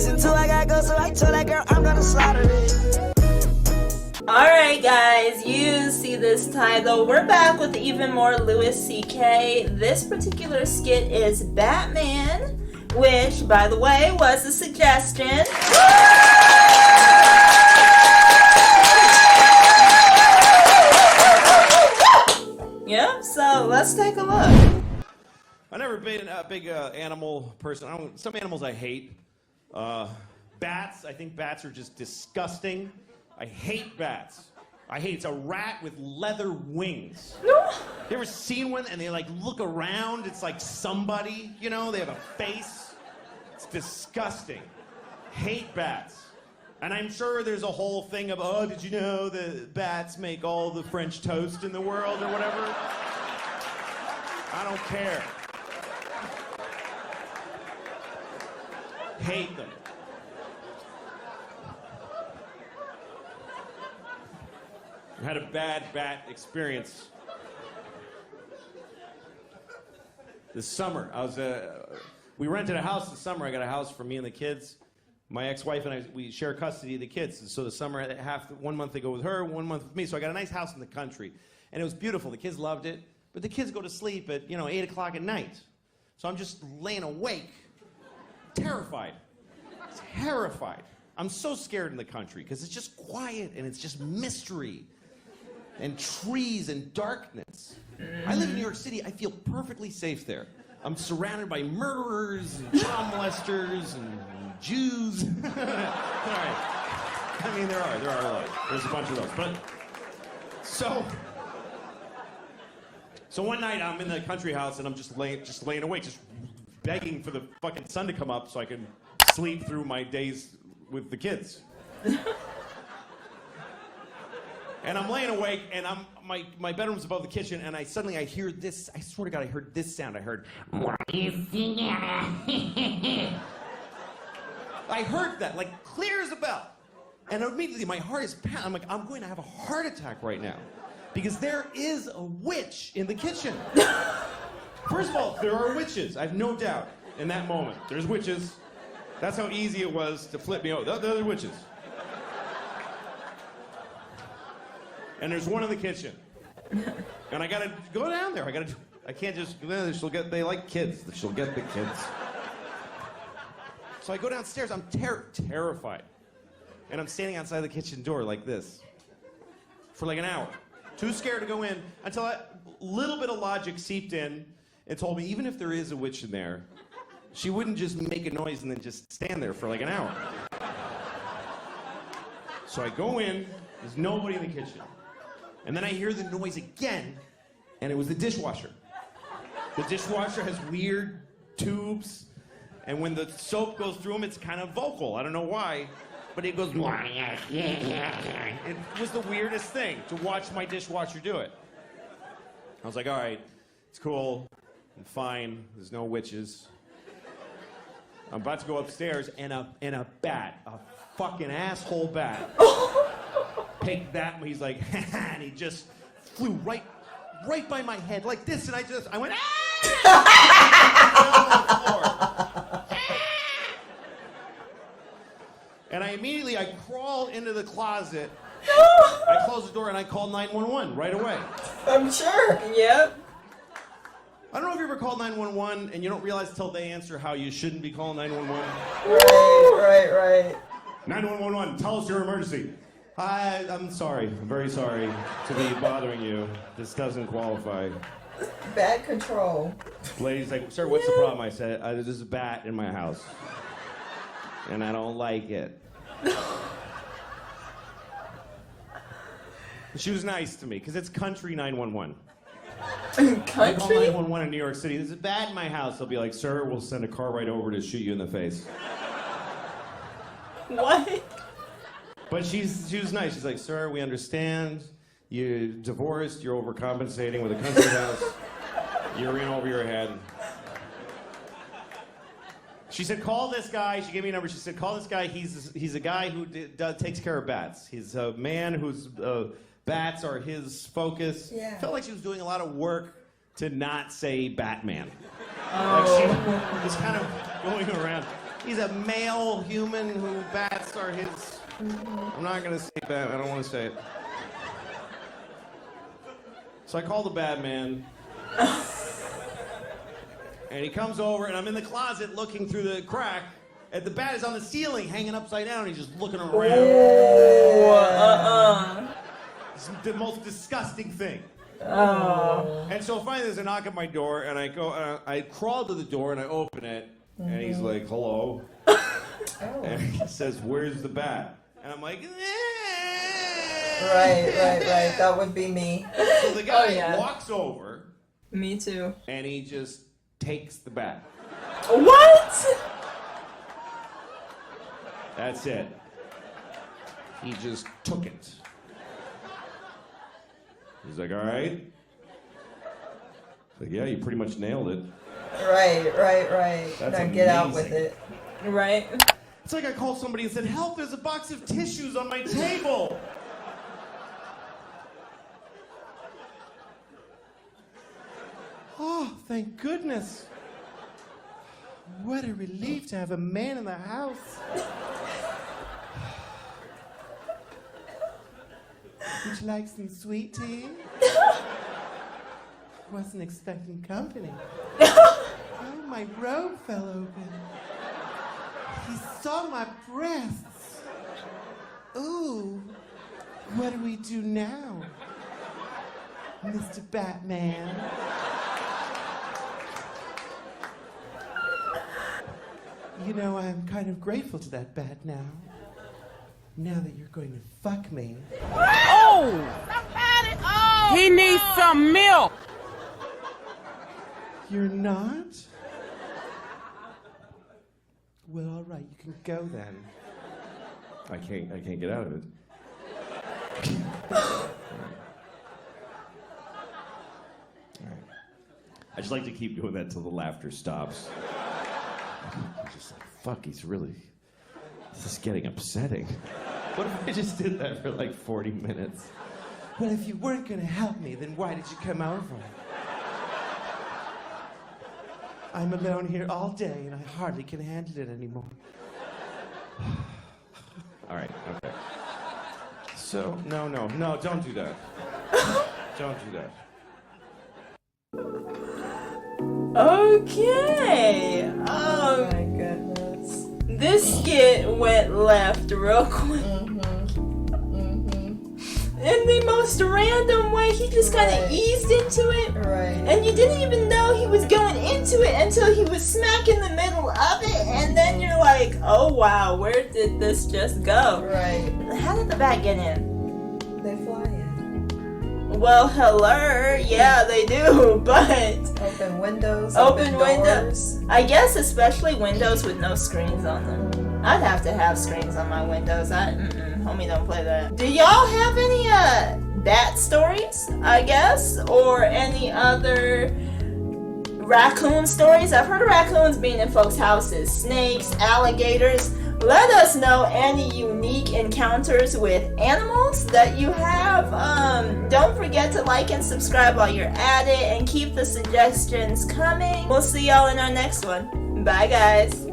missing two, I gotta go, so I told that girl I'm gonna slaughter it. Alright guys, you see this title. We're back with even more Louis C.K. This particular skit is Batman, which, by the way, was a suggestion. Yep, so let's take a look. I've never been a big animal person. Some animals I hate. Bats, I think bats are just disgusting. I hate bats. It's a rat with leather wings. No. You ever seen one and they like look around? It's like somebody, you know, they have a face. It's disgusting. Hate bats. And I'm sure there's a whole thing of, oh, did you know that bats make all the French toast in the world or whatever? I don't care. Hate them. I had a bad bat experience. This summer, we rented a house this summer. I got a house for me and the kids. My ex-wife and I, we share custody of the kids. And so the summer, 1 month they go with her, 1 month with me. So I got a nice house in the country. And it was beautiful. The kids loved it. But the kids go to sleep at, 8 o'clock at night. So I'm just laying awake, terrified. Terrified. I'm so scared in the country because it's just quiet and it's just mystery and trees and darkness. I live in New York City. I feel perfectly safe there. I'm surrounded by murderers and child molesters and Jews. All right. I mean, there are a lot. There's a bunch of those. But so one night I'm in the country house and I'm just laying awake, just begging for the fucking sun to come up so I can sleep through my days with the kids. And I'm laying awake, and my bedroom's above the kitchen, and I hear this. I swear to God, I heard this sound. I heard, "What is it?" I heard that, like clear as a bell. And immediately my heart is pounding. I'm like, I'm going to have a heart attack right now. Because there is a witch in the kitchen. First of all, there are witches. I have no doubt in that moment. There's witches. That's how easy it was to flip me over. There are witches. And there's one in the kitchen. And I gotta go down there. I can't just go down there. They like kids. She'll get the kids. So I go downstairs. I'm terrified. And I'm standing outside the kitchen door like this for like an hour. Too scared to go in until a little bit of logic seeped in and told me even if there is a witch in there, she wouldn't just make a noise and then just stand there for like an hour. So I go in, there's nobody in the kitchen. And then I hear the noise again, and it was the dishwasher. The dishwasher has weird tubes, and when the soap goes through them, it's kind of vocal. I don't know why, but it goes. It was the weirdest thing to watch my dishwasher do it. I was like, all right, it's cool, I'm fine, there's no witches. I'm about to go upstairs, and a bat, a fucking asshole bat, picked that, and he's like, and he just flew right by my head like this, and I went, ah! And I crawl into the closet, I close the door, and I call 911 right away. I'm sure, yep. I don't know if you ever called 911 and you don't realize till they answer how you shouldn't be calling 911. Right. 911, tell us your emergency. Hi, I'm sorry. I'm very sorry to be bothering you. This doesn't qualify. Bad control. Lady's like, sir, what's the problem? I said, there's a bat in my house. And I don't like it. She was nice to me, because it's country 911. Country? I call 911 in New York City. There's a bat in my house. They'll be like, sir, we'll send a car right over to shoot you in the face. What? But she was nice. She's like, sir, we understand. You're divorced. You're overcompensating with a country house. You're in over your head. She said, call this guy. She gave me a number. She said, call this guy. He's a guy who takes care of bats. He's a man whose bats are his focus. Yeah. Felt like she was doing a lot of work to not say Batman. Oh. Like she was kind of going around. He's a male human who bats are his. I'm not gonna say bat. I don't want to say it. So I call the Batman. And he comes over, and I'm in the closet looking through the crack, and the bat is on the ceiling, hanging upside down, and he's just looking around. It's the most disgusting thing. And so finally there's a knock at my door, and I go, I crawl to the door, and I open it, and he's like, hello. And he says, where's the bat? And I'm like, Right. That would be me. So the guy walks over. Me too. And he just takes the bat. What? That's it. He just took it. He's like, all right. Like, yeah, you pretty much nailed it. Right. That's now get out amazing. with it. Right. It's like I called somebody and said, help, there's a box of tissues on my table. Oh, thank goodness. What a relief to have a man in the house. Would you like some sweet tea? Wasn't expecting company. Oh, my robe fell open. He saw my breasts. Ooh, what do we do now, Mr. Batman? You know, I'm kind of grateful to that bat now. Now that you're going to fuck me. Oh! He needs some milk. You're not? Well, all right, you can go then. I can't get out of it. All right. I just like to keep doing that till the laughter stops. I'm just like, fuck, this is getting upsetting. What if I just did that for like 40 minutes? Well, if you weren't gonna help me, then why did you come over? I'm alone here all day and I hardly can handle it anymore. All right, okay. So, no, don't do that. Don't do that. Okay. Oh my goodness. This skit went left real quick. In the most random way, he just kind of eased into it. Right. And you didn't even know he was going into it until he was smack in the middle of it. And then you're like, oh wow, where did this just go? Right. How did the bat get in? They fly in. Well, hello. Yeah, they do, but... Open windows. Open doors. windows. I guess especially windows with no screens on them. I'd have to have screens on my windows. Homie, don't play that. Do y'all have any bat stories, I guess? Or any other raccoon stories? I've heard of raccoons being in folks' houses. Snakes, alligators. Let us know any unique encounters with animals that you have. Don't forget to like and subscribe while you're at it, and keep the suggestions coming. We'll see y'all in our next one. Bye, guys.